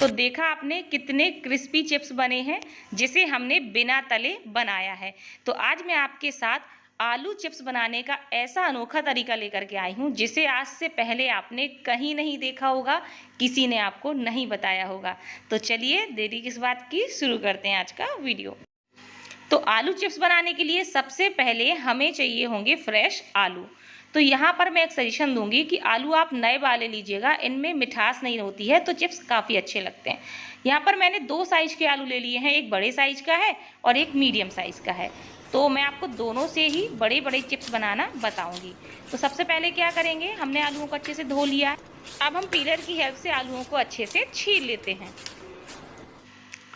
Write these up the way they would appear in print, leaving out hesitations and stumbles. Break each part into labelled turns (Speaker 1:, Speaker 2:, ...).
Speaker 1: तो देखा आपने कितने क्रिस्पी चिप्स बने हैं जिसे हमने बिना तले बनाया है। तो आज मैं आपके साथ आलू चिप्स बनाने का ऐसा अनोखा तरीका लेकर के आई हूँ जिसे आज से पहले आपने कहीं नहीं देखा होगा, किसी ने आपको नहीं बताया होगा। तो चलिए देरी किस बात की, शुरू करते हैं आज का वीडियो। तो आलू चिप्स बनाने के लिए सबसे पहले हमें चाहिए होंगे फ्रेश आलू। तो यहाँ पर मैं एक सजेशन दूंगी कि आलू आप नए वाले लीजिएगा, इनमें मिठास नहीं होती है तो चिप्स काफ़ी अच्छे लगते हैं। यहाँ पर मैंने 2 साइज के आलू ले लिए हैं, एक बड़े साइज का है और एक मीडियम साइज का है। तो मैं आपको दोनों से ही बड़े बड़े चिप्स बनाना बताऊंगी। तो सबसे पहले क्या करेंगे, हमने आलूओं को अच्छे से धो लिया है। अब हम पीलर की हेल्प से आलूओं को अच्छे से छील लेते हैं।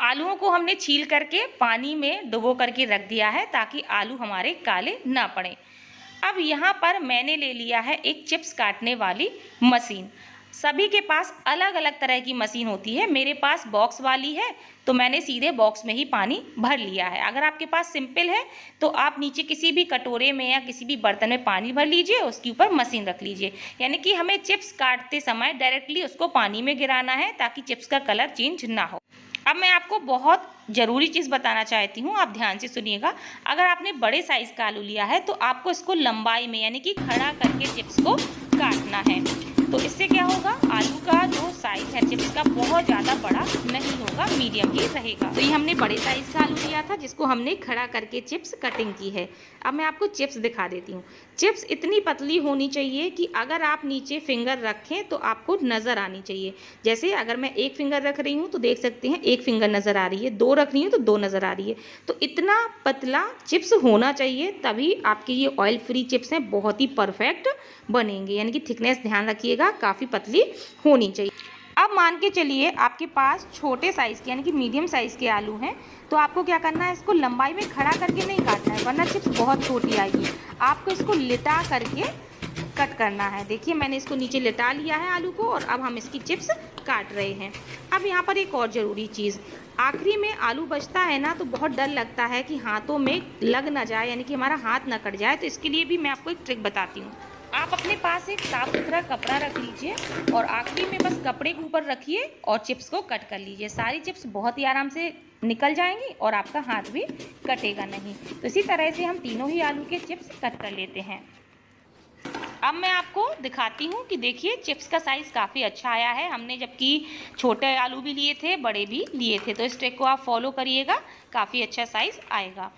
Speaker 1: आलूओं को हमने छील करके पानी में डुबो करके रख दिया है ताकि आलू हमारे काले ना पड़े। अब यहाँ पर मैंने ले लिया है एक चिप्स काटने वाली मशीन। सभी के पास अलग अलग तरह की मशीन होती है, मेरे पास बॉक्स वाली है तो मैंने सीधे बॉक्स में ही पानी भर लिया है। अगर आपके पास सिंपल है तो आप नीचे किसी भी कटोरे में या किसी भी बर्तन में पानी भर लीजिए, उसके ऊपर मशीन रख लीजिए। यानी कि हमें चिप्स काटते समय डायरेक्टली उसको पानी में गिराना है ताकि चिप्स का कलर चेंज ना हो। अब मैं आपको बहुत ज़रूरी चीज़ बताना चाहती हूँ, आप ध्यान से सुनिएगा। अगर आपने बड़े साइज़ का आलू लिया है तो आपको इसको लंबाई में यानी कि खड़ा करके चिप्स को काटना है। तो इससे क्या होगा, आलू का जो साइज़ है चिप्स का बहुत ज़्यादा बड़ा नहीं होगा, मीडियम ही रहेगा। तो ये हमने बड़े साइज़ का आलू लिया था जिसको हमने खड़ा करके चिप्स कटिंग की है। अब मैं आपको चिप्स दिखा देती हूँ। चिप्स इतनी पतली होनी चाहिए कि अगर आप नीचे फिंगर रखें तो आपको नज़र आनी चाहिए। जैसे अगर मैं एक फिंगर रख रही हूँ तो देख सकते हैं एक फिंगर नज़र आ रही है, 2 रख रही हूँ तो 2 नज़र आ रही है। तो इतना पतला चिप्स होना चाहिए, तभी आपके ये ऑयल फ्री चिप्स हैं बहुत ही परफेक्ट बनेंगे। यानी कि थिकनेस ध्यान रखिएगा, काफ़ी पतली होनी चाहिए। अब मान के चलिए आपके पास छोटे साइज़ के यानी कि मीडियम साइज़ के आलू हैं, तो आपको क्या करना है, इसको लंबाई में खड़ा करके नहीं काटना है वरना चिप्स बहुत छोटी आएगी। आपको इसको लिटा करके कट करना है। देखिए मैंने इसको नीचे लिटा लिया है आलू को और अब हम इसकी चिप्स काट रहे हैं। अब यहाँ पर एक और ज़रूरी चीज़, आखिरी में आलू बचता है ना तो बहुत डर लगता है कि हाथों में लग ना जाए, यानी कि हमारा हाथ ना कट जाए। तो इसके लिए भी मैं आपको एक ट्रिक बताती हूँ। आप अपने पास एक साफ सुथरा कपड़ा रख लीजिए और आखिरी में बस कपड़े के ऊपर रखिए और चिप्स को कट कर लीजिए। सारी चिप्स बहुत ही आराम से निकल जाएंगी और आपका हाथ भी कटेगा नहीं। तो इसी तरह से हम तीनों ही आलू के चिप्स कट कर लेते हैं। अब मैं आपको दिखाती हूँ कि देखिए चिप्स का साइज़ काफ़ी अच्छा आया है। हमने जबकि छोटे आलू भी लिए थे, बड़े भी लिए थे, तो इस ट्रिक को आप फॉलो करिएगा, काफ़ी अच्छा साइज़ आएगा।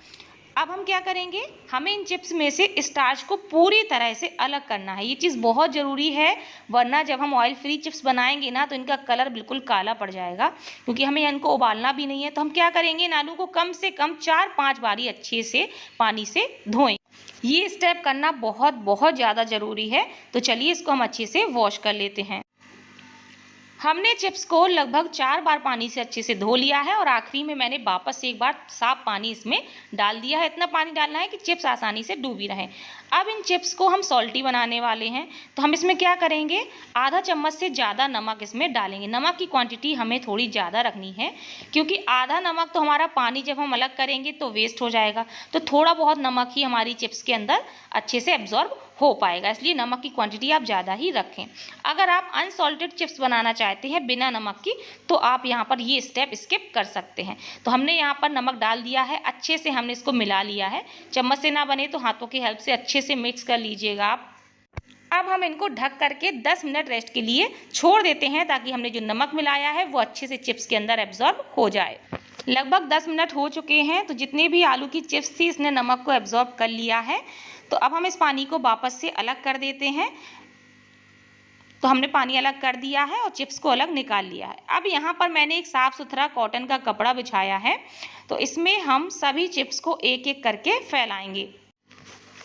Speaker 1: अब हम क्या करेंगे, हमें इन चिप्स में से स्टार्च को पूरी तरह से अलग करना है। ये चीज़ बहुत ज़रूरी है, वरना जब हम ऑयल फ्री चिप्स बनाएंगे ना तो इनका कलर बिल्कुल काला पड़ जाएगा, क्योंकि हमें इनको उबालना भी नहीं है। तो हम क्या करेंगे, इन आलू को कम से कम 4-5 बारी अच्छे से पानी से धोएं। ये स्टेप करना बहुत बहुत ज़्यादा ज़रूरी है। तो चलिए इसको हम अच्छे से वॉश कर लेते हैं। हमने चिप्स को लगभग 4 बार पानी से अच्छे से धो लिया है और आखिरी में मैंने वापस से एक बार साफ पानी इसमें डाल दिया है। इतना पानी डालना है कि चिप्स आसानी से डूबी रहें। अब इन चिप्स को हम सॉल्टी बनाने वाले हैं, तो हम इसमें क्या करेंगे, आधा चम्मच से ज़्यादा नमक इसमें डालेंगे। नमक की क्वांटिटी हमें थोड़ी ज़्यादा रखनी है, क्योंकि आधा नमक तो हमारा पानी जब हम अलग करेंगे तो वेस्ट हो जाएगा। तो थोड़ा बहुत नमक ही हमारी चिप्स के अंदर अच्छे से एब्जॉर्ब हो पाएगा, इसलिए नमक की क्वांटिटी आप ज़्यादा ही रखें। अगर आप अनसॉल्टेड चिप्स बनाना चाहते हैं बिना नमक की, तो आप यहाँ पर ये स्टेप स्किप कर सकते हैं। तो हमने यहाँ पर नमक डाल दिया है, अच्छे से हमने इसको मिला लिया है। चम्मच से ना बने तो हाथों की हेल्प से अच्छे से मिक्स कर लीजिएगा आप। अब हम इनको ढक करके 10 मिनट रेस्ट के लिए छोड़ देते हैं ताकि हमने जो नमक मिलाया है वो अच्छे से चिप्स के अंदर एब्जॉर्ब हो जाए। लगभग 10 मिनट हो चुके हैं, तो जितने भी आलू की चिप्स थी इसने नमक को एब्जॉर्ब कर लिया है। तो अब हम इस पानी को वापस से अलग कर देते हैं। तो हमने पानी अलग कर दिया है और चिप्स को अलग निकाल लिया है। अब यहाँ पर मैंने एक साफ सुथरा कॉटन का कपड़ा बिछाया है, तो इसमें हम सभी चिप्स को एक एक करके फैलाएंगे।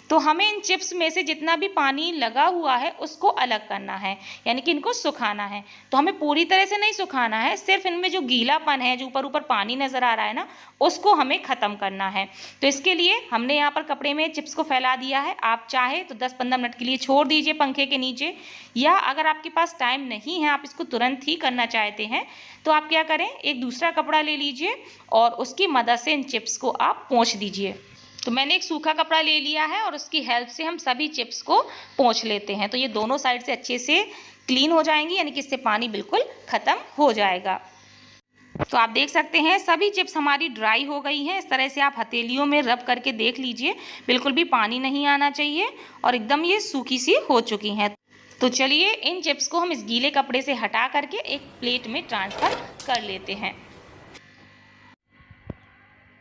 Speaker 1: तो हमें इन चिप्स में से जितना भी पानी लगा हुआ है उसको अलग करना है, यानी कि इनको सुखाना है। तो हमें पूरी तरह से नहीं सुखाना है, सिर्फ इनमें जो गीलापन है, जो ऊपर ऊपर पानी नज़र आ रहा है ना, उसको हमें ख़त्म करना है। तो इसके लिए हमने यहाँ पर कपड़े में चिप्स को फैला दिया है। आप चाहे तो 10-15 मिनट के लिए छोड़ दीजिए पंखे के नीचे, या अगर आपके पास टाइम नहीं है, आप इसको तुरंत ही करना चाहते हैं, तो आप क्या करें, एक दूसरा कपड़ा ले लीजिए और उसकी मदद से इन चिप्स को आप पोंछ दीजिए। तो मैंने एक सूखा कपड़ा ले लिया है और उसकी हेल्प से हम सभी चिप्स को पोंछ लेते हैं। तो ये दोनों साइड से अच्छे से क्लीन हो जाएंगी, यानी कि इससे पानी बिल्कुल ख़त्म हो जाएगा। तो आप देख सकते हैं सभी चिप्स हमारी ड्राई हो गई हैं। इस तरह से आप हथेलियों में रब करके देख लीजिए, बिल्कुल भी पानी नहीं आना चाहिए और एकदम ये सूखी सी हो चुकी हैं। तो चलिए इन चिप्स को हम इस गीले कपड़े से हटा करके एक प्लेट में ट्रांसफ़र कर लेते हैं।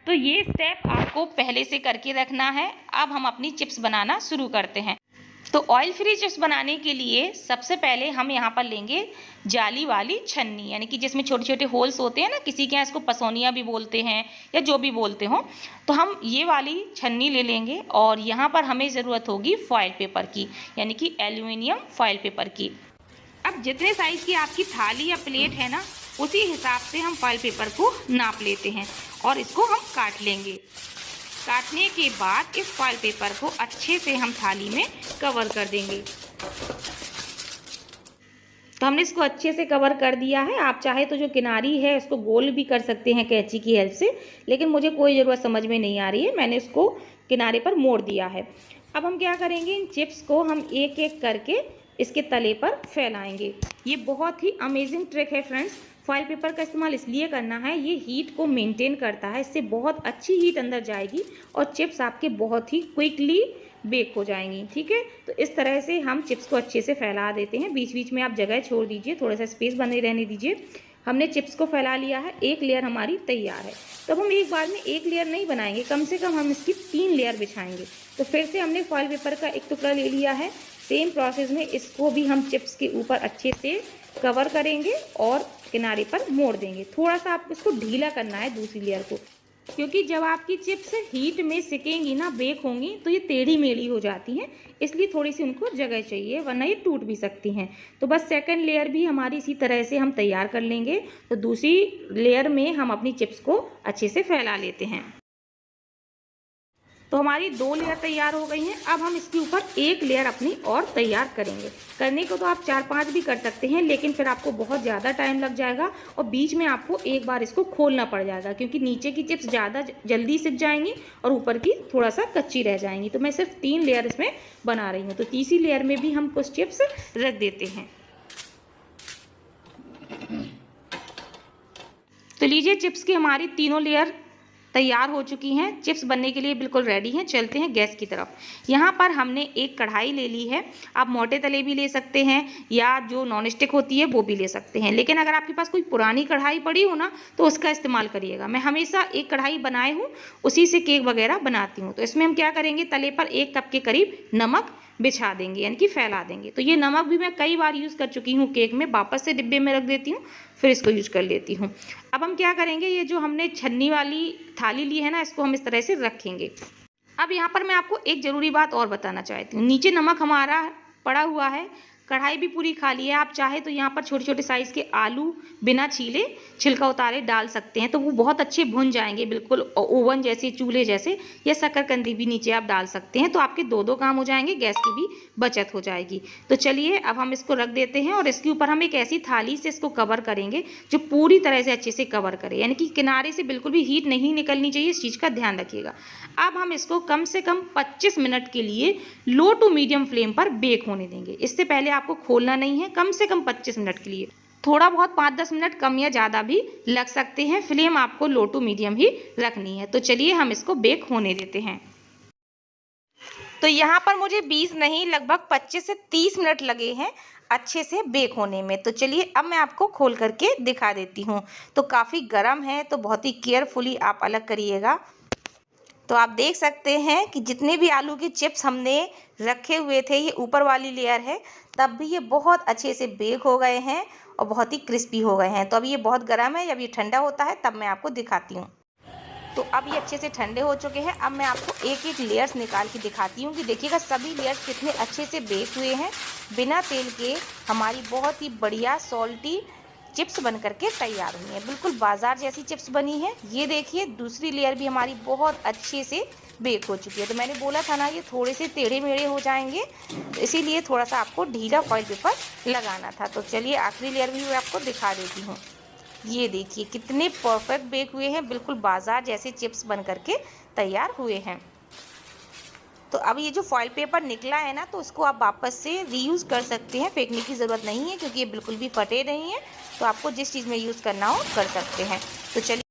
Speaker 1: तो ये स्टेप आपको पहले से करके रखना है। अब हम अपनी चिप्स बनाना शुरू करते हैं। तो ऑयल फ्री चिप्स बनाने के लिए सबसे पहले हम यहाँ पर लेंगे जाली वाली छन्नी, यानी कि जिसमें छोटे छोटे होल्स होते हैं ना, किसी के यहाँ इसको पसौनिया भी बोलते हैं या जो भी बोलते हो। तो हम ये वाली छन्नी ले लेंगे और यहाँ पर हमें ज़रूरत होगी फॉयल पेपर की, यानी कि एल्यूमिनियम फॉयल पेपर की। अब जितने साइज़ की आपकी थाली या प्लेट है ना, उसी हिसाब से हम फॉयल पेपर को नाप लेते हैं और इसको हम काट लेंगे। काटने के बाद इस फॉयल पेपर को अच्छे से हम थाली में कवर कर देंगे। तो हमने इसको अच्छे से कवर कर दिया है। आप चाहे तो जो किनारी है इसको गोल भी कर सकते हैं कैंची की हेल्प से, लेकिन मुझे कोई ज़रूरत समझ में नहीं आ रही है, मैंने इसको किनारे पर मोड़ दिया है। अब हम क्या करेंगे, इन चिप्स को हम एक एक करके इसके तले पर फैलाएंगे। ये बहुत ही अमेजिंग ट्रिक है फ्रेंड्स। फॉयल पेपर का इस्तेमाल इसलिए करना है, ये हीट को मेंटेन करता है, इससे बहुत अच्छी हीट अंदर जाएगी और चिप्स आपके बहुत ही क्विकली बेक हो जाएंगी। ठीक है, तो इस तरह से हम चिप्स को अच्छे से फैला देते हैं। बीच बीच में आप जगह छोड़ दीजिए, थोड़ा सा स्पेस बने रहने दीजिए। हमने चिप्स को फैला लिया है, एक लेयर हमारी तैयार है। तब हम एक बार में एक लेयर नहीं बनाएंगे, कम से कम हम इसकी 3 लेयर बिछाएंगे। तो फिर से हमने फॉयल पेपर का एक टुकड़ा ले लिया है। सेम प्रोसेस में इसको भी हम चिप्स के ऊपर अच्छे से कवर करेंगे और किनारे पर मोड़ देंगे। थोड़ा सा आपको इसको ढीला करना है दूसरी लेयर को, क्योंकि जब आपकी चिप्स हीट में सिकेंगी ना, बेक होंगी, तो ये टेढ़ी मेढ़ी हो जाती हैं, इसलिए थोड़ी सी उनको जगह चाहिए, वरना ये टूट भी सकती हैं। तो बस सेकंड लेयर भी हमारी इसी तरह से हम तैयार कर लेंगे। तो दूसरी लेयर में हम अपनी चिप्स को अच्छे से फैला लेते हैं। तो हमारी 2 लेयर तैयार हो गई हैं। अब हम इसके ऊपर एक लेयर अपनी और तैयार करेंगे। करने को तो आप 4-5 भी कर सकते हैं, लेकिन फिर आपको बहुत ज़्यादा टाइम लग जाएगा और बीच में आपको एक बार इसको खोलना पड़ जाएगा, क्योंकि नीचे की चिप्स ज़्यादा जल्दी सिक जाएंगी और ऊपर की थोड़ा सा कच्ची रह जाएंगी। तो मैं सिर्फ 3 लेयर इसमें बना रही हूँ। तो तीसरी लेयर में भी हम कुछ चिप्स रख देते हैं। तो लीजिए, चिप्स की हमारी तीनों लेयर तैयार हो चुकी हैं, चिप्स बनने के लिए बिल्कुल रेडी हैं। चलते हैं गैस की तरफ। यहाँ पर हमने एक कढ़ाई ले ली है। आप मोटे तले भी ले सकते हैं या जो नॉन स्टिक होती है वो भी ले सकते हैं, लेकिन अगर आपके पास कोई पुरानी कढ़ाई पड़ी हो ना, तो उसका इस्तेमाल करिएगा। मैं हमेशा एक कढ़ाई बनाए हूँ, उसी से केक वगैरह बनाती हूँ। तो इसमें हम क्या करेंगे, तले पर 1 कप के करीब नमक बिछा देंगे, यानी कि फैला देंगे। तो ये नमक भी मैं कई बार यूज़ कर चुकी हूँ केक में, वापस से डिब्बे में रख देती हूँ, फिर इसको यूज कर लेती हूँ। अब हम क्या करेंगे, ये जो हमने छन्नी वाली थाली ली है ना, इसको हम इस तरह से रखेंगे। अब यहाँ पर मैं आपको एक ज़रूरी बात और बताना चाहती हूँ। नीचे नमक हमारा पड़ा हुआ है, कढ़ाई भी पूरी खाली है। आप चाहे तो यहाँ पर छोटे छोटे साइज़ के आलू बिना छीले, छिलका उतारे डाल सकते हैं, तो वो बहुत अच्छे भुन जाएंगे, बिल्कुल ओवन जैसे, चूल्हे जैसे। या शकरकंदी भी नीचे आप डाल सकते हैं, तो आपके 2 काम हो जाएंगे, गैस की भी बचत हो जाएगी। तो चलिए अब हम इसको रख देते हैं और इसके ऊपर हम एक ऐसी थाली से इसको कवर करेंगे जो पूरी तरह से अच्छे से कवर करे, यानी कि किनारे से बिल्कुल भी हीट नहीं निकलनी चाहिए, इस चीज़ का ध्यान रखिएगा। अब हम इसको कम से कम 25 मिनट के लिए लो टू मीडियम फ्लेम पर बेक होने देंगे। इससे पहले आपको खोलना नहीं है, कम से कम 25 मिनट के लिए। थोड़ा बहुत 5-10 मिनट कम या ज़्यादा भी लग सकते हैं। फ्लेम आपको लो टू मीडियम ही रखनी है। तो चलिए हम इसको बेक होने देते हैं। तो यहाँ पर मुझे 20 नहीं, लगभग 25 से 30 मिनट लगे हैं अच्छे से बेक होने में। तो चलिए अब मैं आपको खोल करके दिखा देती हूँ। तो काफ़ी गर्म है, तो बहुत ही केयरफुली आप अलग करिएगा। तो आप देख सकते हैं कि जितने भी आलू के चिप्स हमने रखे हुए थे, ये ऊपर वाली लेयर है, तब भी ये बहुत अच्छे से बेक हो गए हैं और बहुत ही क्रिस्पी हो गए हैं। तो अभी ये बहुत गर्म है, जब ये ठंडा होता है तब मैं आपको दिखाती हूँ। तो अब ये अच्छे से ठंडे हो चुके हैं। अब मैं आपको एक एक लेयर्स निकाल के दिखाती हूँ कि देखिएगा सभी लेयर्स कितने अच्छे से बेक हुए हैं। बिना तेल के हमारी बहुत ही बढ़िया सॉल्टी चिप्स बन करके तैयार हुई हैं, बिल्कुल बाजार जैसी चिप्स बनी है। ये देखिए, दूसरी लेयर भी हमारी बहुत अच्छे से बेक हो चुकी है। तो मैंने बोला था ना, ये थोड़े से टेढ़े मेढ़े हो जाएंगे, इसीलिए थोड़ा सा आपको ढीला फॉइल पेपर लगाना था। तो चलिए आखिरी लेयर भी मैं आपको दिखा देती हूँ। ये देखिए कितने परफेक्ट बेक हुए हैं, बिल्कुल बाजार जैसे चिप्स बन करके तैयार हुए हैं। तो अब ये जो फॉइल पेपर निकला है ना, तो उसको आप वापस से रीयूज़ कर सकते हैं, फेंकने की ज़रूरत नहीं है क्योंकि ये बिल्कुल भी फटे नहीं है। तो आपको जिस चीज़ में यूज़ करना हो कर सकते हैं। तो चलिए